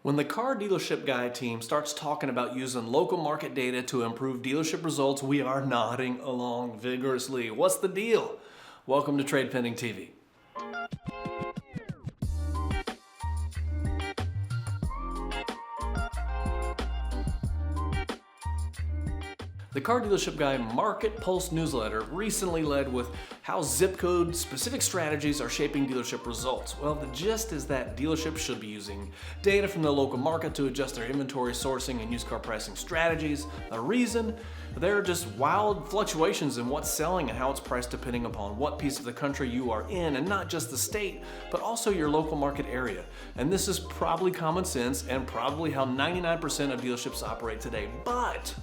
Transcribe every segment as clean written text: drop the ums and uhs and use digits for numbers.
When the car dealership guy team starts talking about using local market data to improve dealership results, we are nodding along vigorously. What's the deal? Welcome to Trade Pending TV. The Car Dealership Guy Market Pulse newsletter recently led with how zip code specific strategies are shaping dealership results. Well, the gist is that dealerships should be using data from the local market to adjust their inventory sourcing and used car pricing strategies. The reason? There are just wild fluctuations in what's selling and how it's priced depending upon what piece of the country you are in, and not just the state, but also your local market area. And this is probably common sense and probably how 99% of dealerships operate today. But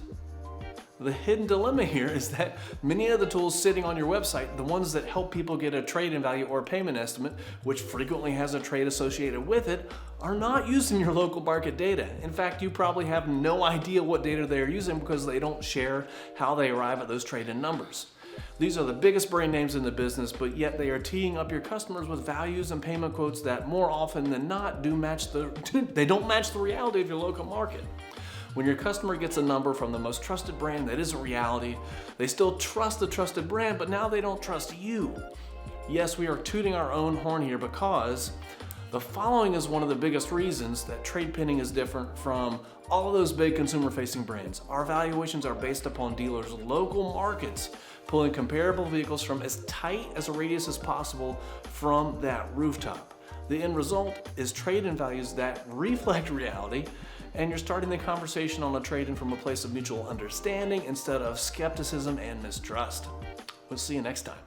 the hidden dilemma here is that many of the tools sitting on your website, the ones that help people get a trade-in value or a payment estimate, which frequently has a trade associated with it, are not using your local market data. In fact, you probably have no idea what data they are using because they don't share how they arrive at those trade-in numbers. These are the biggest brand names in the business, but yet they are teeing up your customers with values and payment quotes that more often than not don't match the reality of your local market. When your customer gets a number from the most trusted brand that isn't reality, they still trust the trusted brand, but now they don't trust you. Yes, we are tooting our own horn here because the following is one of the biggest reasons that trade pending is different from all those big consumer-facing brands. Our valuations are based upon dealers' local markets, pulling comparable vehicles from as tight as a radius as possible from that rooftop. The end result is trade-in values that reflect reality, and you're starting the conversation on a trade-in from a place of mutual understanding instead of skepticism and mistrust. We'll see you next time.